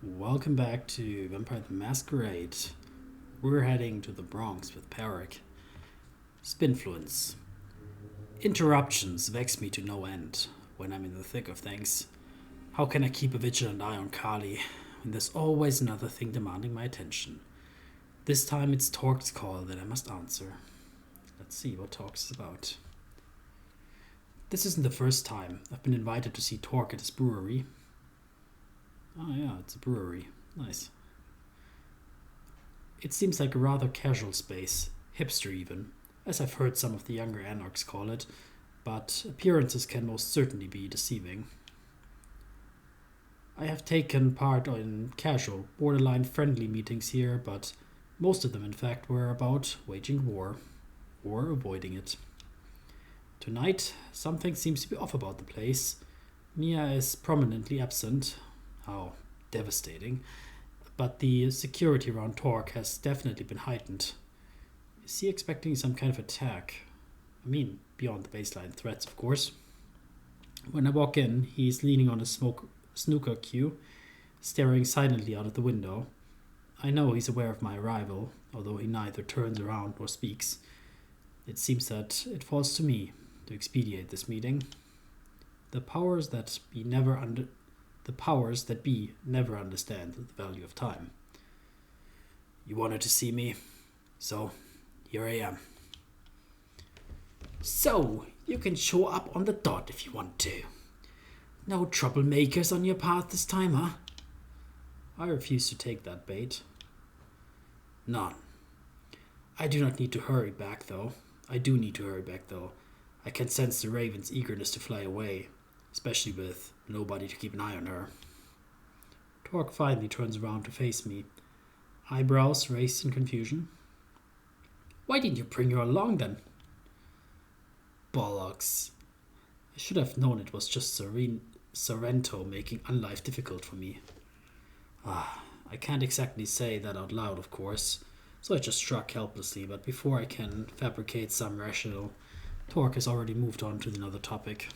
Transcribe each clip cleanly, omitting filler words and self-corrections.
Welcome back to Vampire the Masquerade. We're heading to the Bronx with Pádraic. Spinfluence. Interruptions vex me to no end when I'm in the thick of things. How can I keep a vigilant eye on Kali when there's always another thing demanding my attention? This time it's Torque's call that I must answer. Let's see what Torque's is about. This isn't the first time I've been invited to see Torque at his brewery. Oh yeah, it's a brewery. Nice. It seems like a rather casual space, hipster even, as I've heard some of the younger Anarchs call it, but appearances can most certainly be deceiving. I have taken part in casual, borderline friendly meetings here, but most of them in fact were about waging war, or avoiding it. Tonight, something seems to be off about the place. Mia is prominently absent. How devastating. But the security around Torque has definitely been heightened. Is he expecting some kind of attack? I mean, beyond the baseline threats, of course. When I walk in, he's leaning on a snooker cue, staring silently out of the window. I know he's aware of my arrival, although he neither turns around nor speaks. It seems that it falls to me to expedite this meeting. The powers that be never understand the value of time. You wanted to see me, so here I am. So, you can show up on the dot if you want to. No troublemakers on your path this time, huh? I refuse to take that bait. None. I do need to hurry back, though. I can sense the raven's eagerness to fly away, especially with nobody to keep an eye on her. Torque finally turns around to face me, eyebrows raised in confusion. Why didn't you bring her along then? Bollocks. I should have known it was just Sorrento making unlife difficult for me. I can't exactly say that out loud, of course, so I just shrug helplessly, but before I can fabricate some rationale, Torque has already moved on to another topic.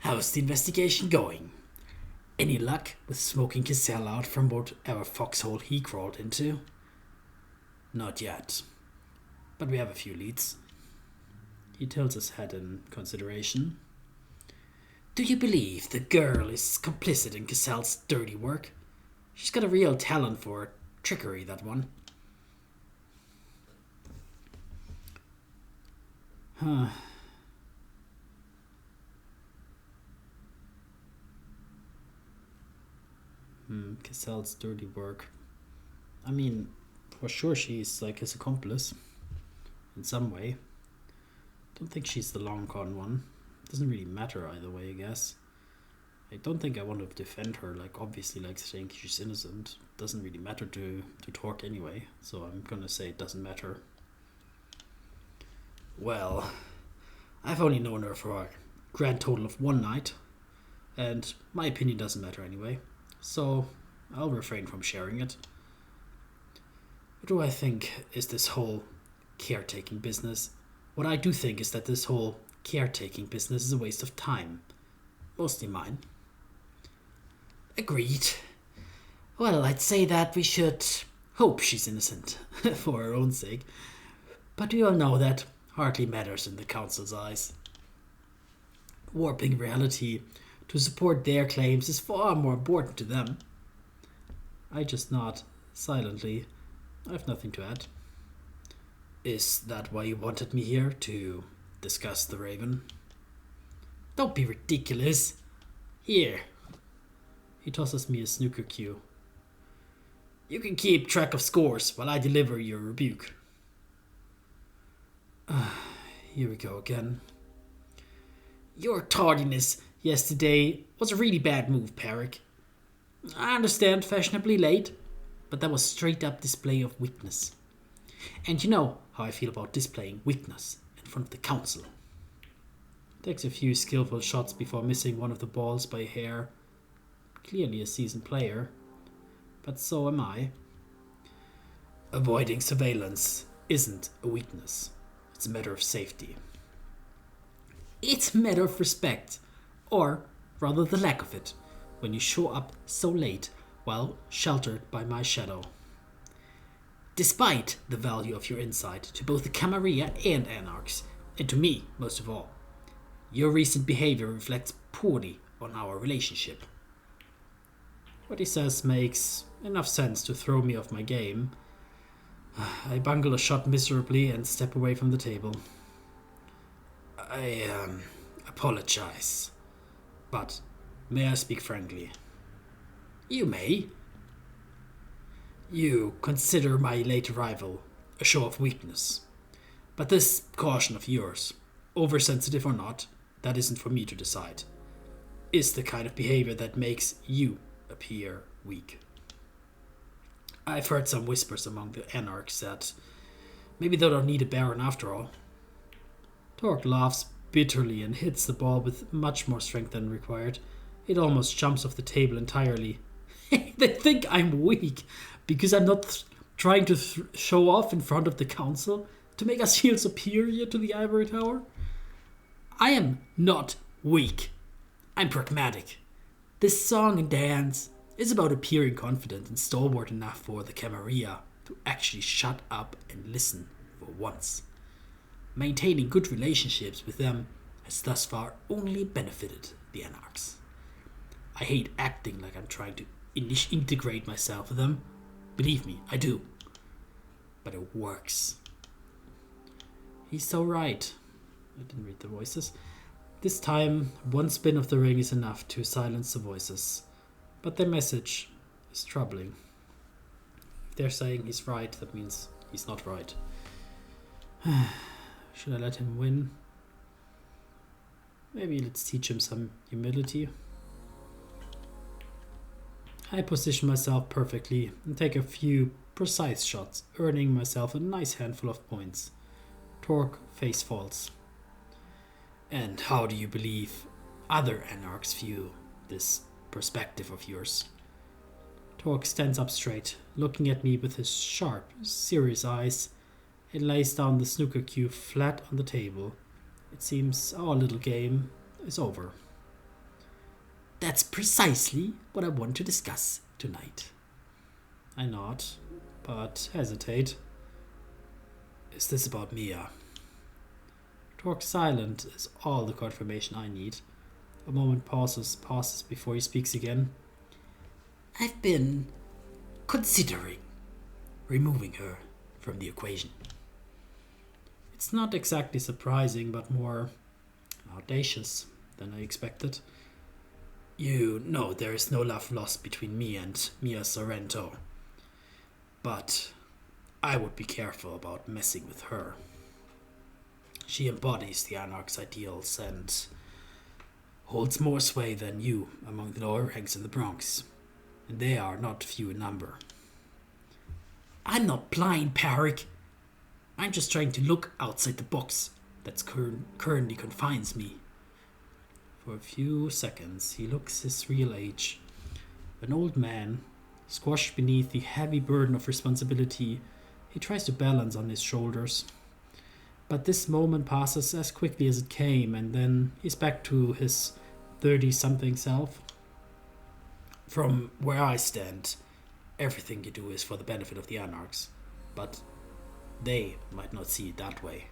How's the investigation going? Any luck with smoking Cassell out from whatever foxhole he crawled into? Not yet, but we have a few leads. He tilts his head in consideration. Do you believe the girl is complicit in Cassell's dirty work? She's got a real talent for trickery, that one. Cassell's dirty work. I mean, for sure she's like his accomplice. In some way. Don't think she's the long con one. Doesn't really matter either way, I guess. I don't think I want to defend her, obviously, saying she's innocent. Doesn't really matter to Torque anyway, so I'm gonna say it doesn't matter. Well, I've only known her for a grand total of one night, and my opinion doesn't matter anyway, so I'll refrain from sharing it. What do I think is this whole caretaking business? What I do think is that this whole caretaking business is a waste of time. Mostly mine. Agreed. Well, I'd say that we should hope she's innocent, for her own sake. But we all know that hardly matters in the Council's eyes. Warping reality to support their claims is far more important to them. I just nod silently. I have nothing to add. Is that why you wanted me here, to discuss the Raven? Don't be ridiculous. Here. He tosses me a snooker cue. You can keep track of scores while I deliver your rebuke. Here we go again. Your tardiness yesterday was a really bad move, Pádraic. I understand fashionably late, but that was straight up display of weakness. And you know how I feel about displaying weakness in front of the council. Takes a few skillful shots before missing one of the balls by a hair. Clearly a seasoned player, but so am I. Avoiding surveillance isn't a weakness. It's a matter of safety. It's a matter of respect, or rather the lack of it. when you show up so late while sheltered by my shadow. Despite the value of your insight to both the Camarilla and Anarchs, and to me most of all, your recent behavior reflects poorly on our relationship. What he says makes enough sense to throw me off my game. I bungle a shot miserably and step away from the table. I apologize, but may I speak frankly? You may. You consider my late arrival a show of weakness. But this caution of yours, oversensitive or not, that isn't for me to decide, is the kind of behavior that makes you appear weak. I've heard some whispers among the Anarchs that maybe they don't need a Baron after all. Torque laughs bitterly and hits the ball with much more strength than required. It almost jumps off the table entirely. They think I'm weak because I'm not trying to show off in front of the council to make us feel superior to the Ivory Tower. I am not weak. I'm pragmatic. This song and dance is about appearing confident and stalwart enough for the Camarilla to actually shut up and listen for once. Maintaining good relationships with them has thus far only benefited the Anarchs. I hate acting like I'm trying to integrate myself with them. Believe me, I do. But it works. He's so right. I didn't read the voices. This time, one spin of the ring is enough to silence the voices. But their message is troubling. If they're saying he's right, that means he's not right. Should I let him win? Maybe let's teach him some humility. I position myself perfectly and take a few precise shots, earning myself a nice handful of points. Torque face falls. And how do you believe other Anarchs view this perspective of yours? Torque stands up straight, looking at me with his sharp, serious eyes, and lays down the snooker cue flat on the table. It seems our little game is over. That's precisely what I want to discuss tonight. I nod, but hesitate. Is this about Mia? Torque silent is all the confirmation I need. A moment passes before he speaks again. I've been considering removing her from the equation. It's not exactly surprising, but more audacious than I expected. You know there is no love lost between me and Mia Sorrento. But I would be careful about messing with her. She embodies the Anarch's ideals and holds more sway than you among the lower ranks in the Bronx. And they are not few in number. I'm not blind, Pádraic. I'm just trying to look outside the box that currently confines me. For a few seconds, he looks his real age. An old man, squashed beneath the heavy burden of responsibility he tries to balance on his shoulders. But this moment passes as quickly as it came, and then he's back to his 30-something self. From where I stand, everything you do is for the benefit of the Anarchs, but they might not see it that way.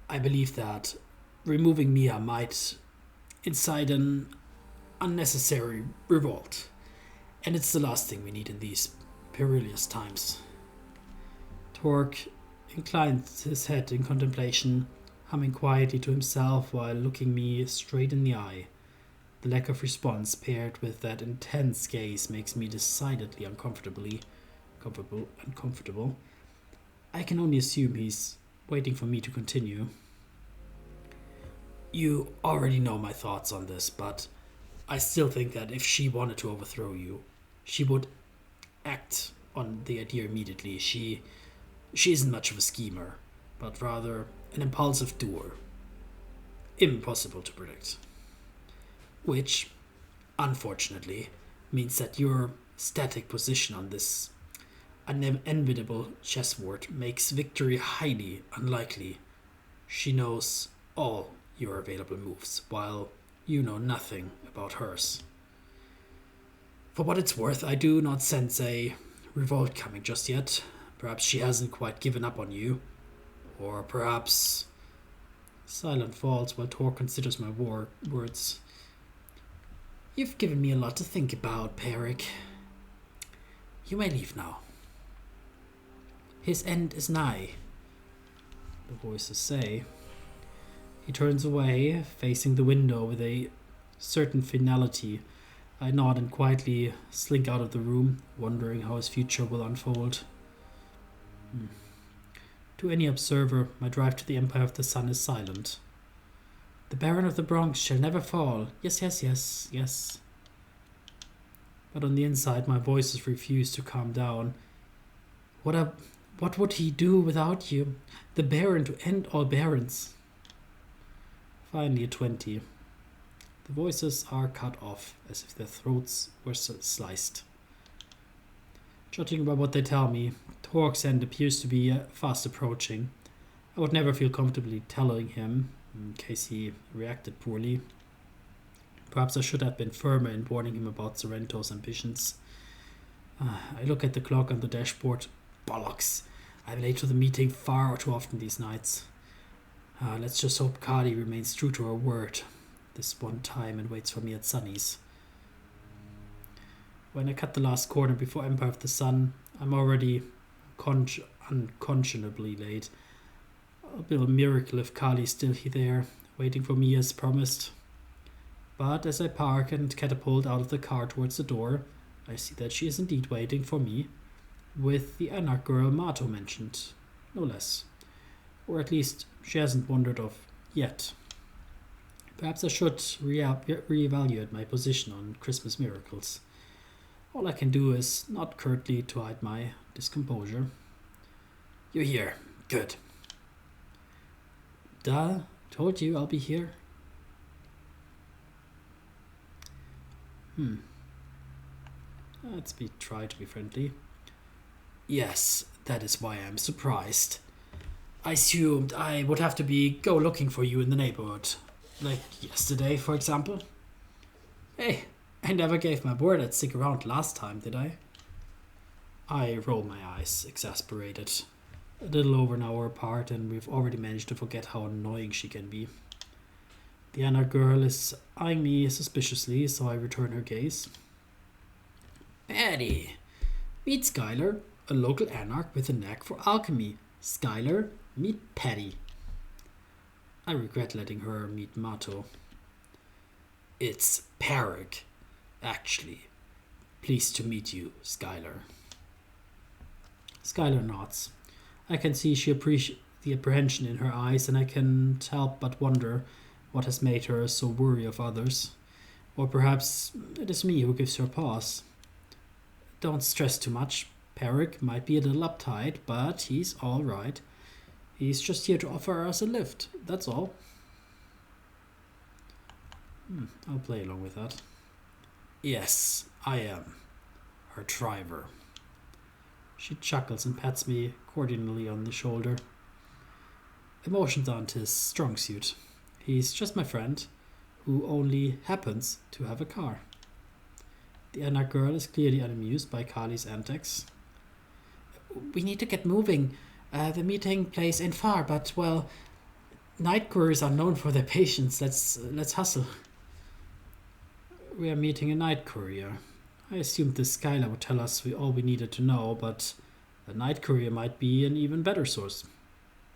I believe that removing Mia might incite an unnecessary revolt, and it's the last thing we need in these perilous times. Torque inclines his head in contemplation, humming quietly to himself while looking me straight in the eye. The lack of response paired with that intense gaze makes me decidedly uncomfortable. I can only assume he's waiting for me to continue. You already know my thoughts on this, but I still think that if she wanted to overthrow you, she would act on the idea immediately. She isn't much of a schemer, but rather an impulsive doer. Impossible to predict. Which, unfortunately, means that your static position on this unenviable chessboard makes victory highly unlikely. She knows all your available moves, while you know nothing about hers. For what it's worth, I do not sense a revolt coming just yet. Perhaps she hasn't quite given up on you. Or perhaps... Silent falls while Tor considers my words. You've given me a lot to think about, Pádraic. You may leave now. His end is nigh, the voices say. He turns away, facing the window with a certain finality. I nod and quietly slink out of the room, wondering how his future will unfold. To any observer, my drive to the Empire of the Sun is silent. The Baron of the Bronx shall never fall. Yes, yes, yes, yes. But on the inside, my voices refuse to calm down. What would he do without you? The Baron to end all barons. Finally, at 20. The voices are cut off, as if their throats were sliced. Judging by what they tell me, Torque's end appears to be fast approaching. I would never feel comfortably telling him, in case he reacted poorly. Perhaps I should have been firmer in warning him about Sorrento's ambitions. I look at the clock on the dashboard. Bollocks! I'm late to the meeting far too often these nights. Let's just hope Carly remains true to her word this one time and waits for me at Sunny's. When I cut the last corner before Empire of the Sun, I'm already unconscionably late. It'll be a miracle if Carly's still there, waiting for me as promised. But as I park and catapult out of the car towards the door, I see that she is indeed waiting for me, with the Anarch girl Mato mentioned, no less. Or at least she hasn't wandered off yet. Perhaps I should reevaluate my position on Christmas miracles. All I can do is nod curtly to hide my discomposure. You're here. Good. Duh, told you I'll be here. Try to be friendly. Yes, that is why I'm surprised. I assumed I would have to go looking for you in the neighborhood. Like yesterday, for example. Hey, I never gave my word I'd stick around last time, did I? I roll my eyes, exasperated. A little over an hour apart, and we've already managed to forget how annoying she can be. The Anarch girl is eyeing me suspiciously, so I return her gaze. Patty! Meet Skylar, a local Anarch with a knack for alchemy. Skylar, meet Patty. I regret letting her meet Mato. It's Pádraic, actually. Pleased to meet you, Skylar. Skylar nods. I can see she appreciates the apprehension in her eyes, and I can't help but wonder what has made her so wary of others. Or perhaps it is me who gives her pause. Don't stress too much. Pádraic might be a little uptight, but he's all right. He's just here to offer us a lift, that's all. I'll play along with that. Yes, I am. Her driver. She chuckles and pats me cordially on the shoulder. Emotions aren't his strong suit. He's just my friend, who only happens to have a car. The Anarch girl is clearly unamused by Carly's antics. We need to get moving. The meeting place ain't far, but, well, night couriers are known for their patience. Let's hustle. We are meeting a night courier. I assumed this Skylar would tell us all we needed to know, but a night courier might be an even better source.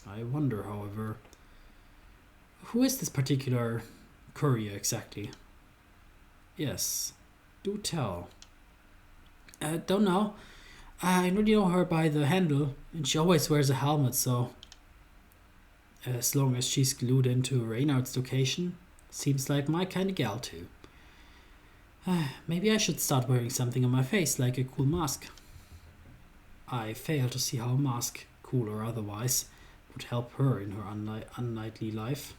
I wonder, however, who is this particular courier exactly? Yes, do tell. Don't know. I really know her by the handle, and she always wears a helmet, so as long as she's glued into Reynard's location, seems like my kind of gal too. Maybe I should start wearing something on my face, like a cool mask. I fail to see how a mask, cool or otherwise, would help her in her unknightly life.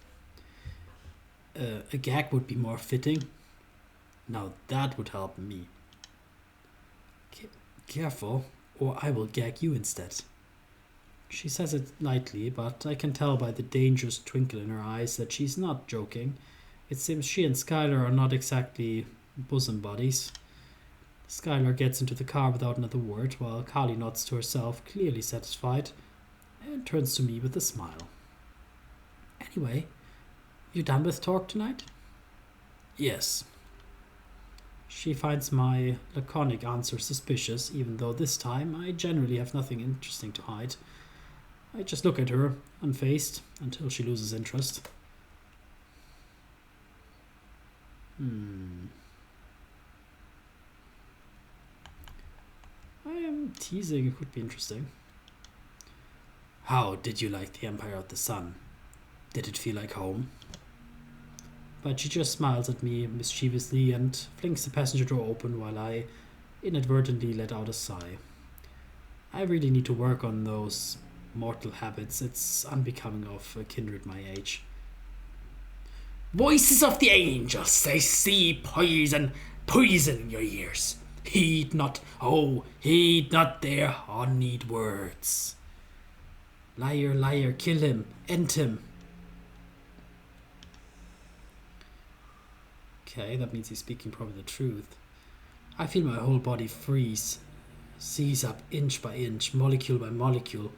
A gag would be more fitting. Now that would help me. Careful, or I will gag you instead. She says it lightly, but I can tell by the dangerous twinkle in her eyes that she's not joking. It seems she and Skylar are not exactly bosom buddies. Skylar gets into the car without another word, while Kali nods to herself, clearly satisfied, and turns to me with a smile. Anyway, you done with talk tonight? Yes. She finds my laconic answer suspicious, even though this time I generally have nothing interesting to hide. I just look at her, unfazed, until she loses interest. I am teasing, it could be interesting. How did you like the Empire of the Sun? Did it feel like home? But she just smiles at me mischievously and flings the passenger door open while I inadvertently let out a sigh. I really need to work on those mortal habits. It's unbecoming of a kindred my age. Voices of the angels, they see poison in your ears. Heed not their honeyed words. Liar, liar, kill him, end him. Okay, that means he's speaking probably the truth. I feel my whole body freeze, seize up inch by inch, molecule by molecule,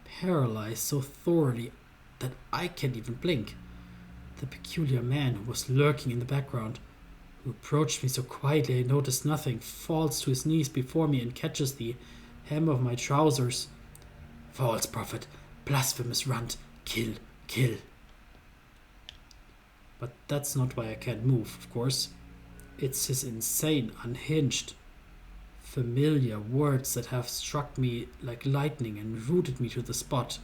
paralyzed so thoroughly that I can't even blink. The peculiar man who was lurking in the background, who approached me so quietly I noticed nothing, falls to his knees before me and catches the hem of my trousers. False prophet, blasphemous runt, kill, kill. But that's not why I can't move, of course. It's his insane, unhinged, familiar words that have struck me like lightning and rooted me to the spot.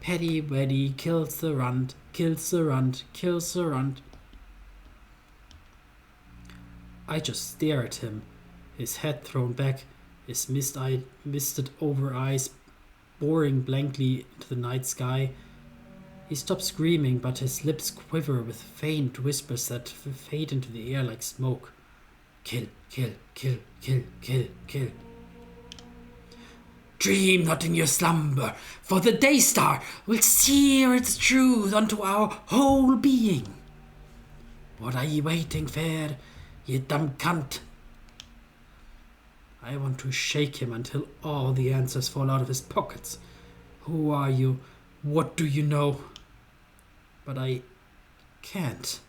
Paddy Weddy kills the runt, kills the runt, kills the runt. I just stare at him, his head thrown back, his misted over eyes boring blankly into the night sky. He stops screaming, but his lips quiver with faint whispers that fade into the air like smoke. Kill, kill, kill, kill, kill, kill. Dream not in your slumber, for the day star will sear its truth unto our whole being. What are ye waiting for, ye dumb cunt? I want to shake him until all the answers fall out of his pockets. Who are you? What do you know? But I can't.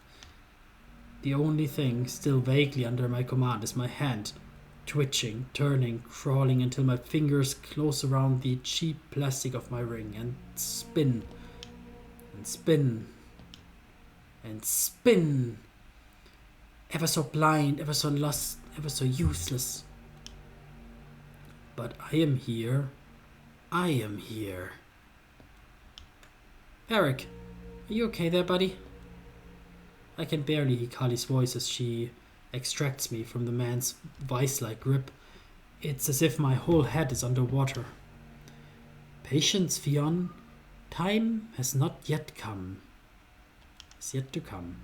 The only thing still vaguely under my command is my hand, twitching, turning, crawling until my fingers close around the cheap plastic of my ring and spin, and spin, and spin. Ever so blind, ever so lost, ever so useless. But I am here. I am here. Pádraic, are you okay there, buddy? I can barely hear Kali's voice as she extracts me from the man's vice-like grip. It's as if my whole head is underwater. Patience, Fionn. Time has not yet come. It's yet to come.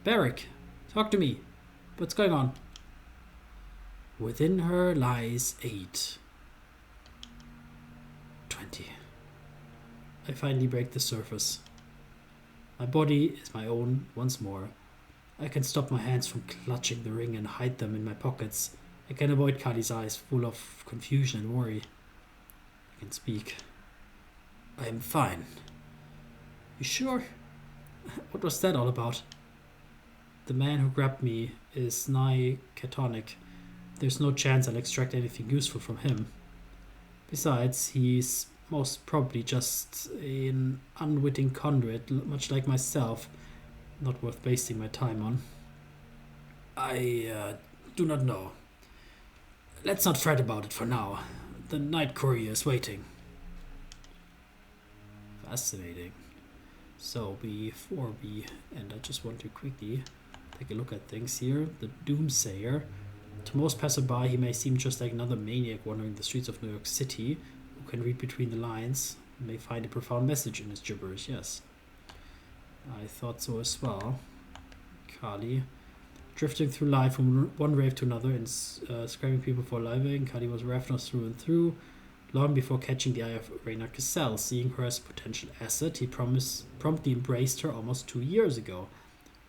Pádraic, talk to me. What's going on? Within her lies 8. 20. I finally break the surface. My body is my own once more. I can stop my hands from clutching the ring and hide them in my pockets. I can avoid Kali's eyes full of confusion and worry. I can speak. I am fine. You sure? What was that all about? The man who grabbed me is nigh catatonic. There's no chance I'll extract anything useful from him. Besides, he's most probably just an unwitting conduit, much like myself, not worth wasting my time on. I do not know. Let's not fret about it for now. The night courier is waiting. Fascinating. So before we end, I just want to quickly take a look at things here. The Doomsayer. To most passerby, he may seem just like another maniac wandering the streets of New York City, who can read between the lines and may find a profound message in his gibberish, yes. I thought so as well. Kali. Drifting through life from one rave to another and scrapping people for a living, Kali was ravenous through and through. Long before catching the eye of Raina Cassell, seeing her as a potential asset, he promptly embraced her almost 2 years ago.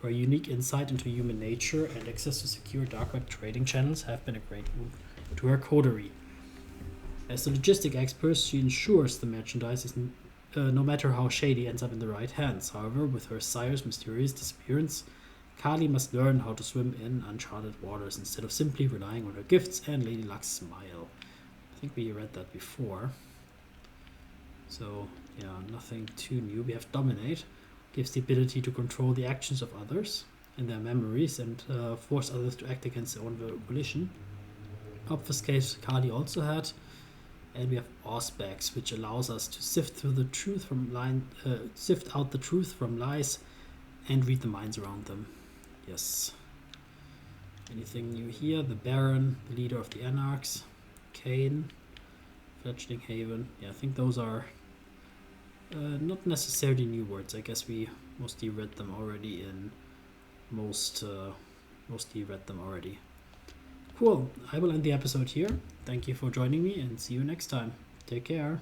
Her unique insight into human nature and access to secure dark web trading channels have been a great boon to her coterie. As a logistic expert, she ensures the merchandise is no matter how shady ends up in the right hands. However, with her sire's mysterious disappearance, Kali must learn how to swim in uncharted waters instead of simply relying on her gifts and Lady Luck's smile. I think we read that before. So, yeah, nothing too new. We have Dominate. Gives the ability to control the actions of others and their memories and force others to act against their own volition. Obfuscate Kali also had. And we have Auspex, which allows us to sift out the truth from lies and read the minds around them. Yes. Anything new here? The Baron, the leader of the Anarchs, Kane, Fledgling Haven. Yeah, I think those are not necessarily new words. I guess we mostly read them already Cool. I will end the episode here. Thank you for joining me and see you next time. Take care.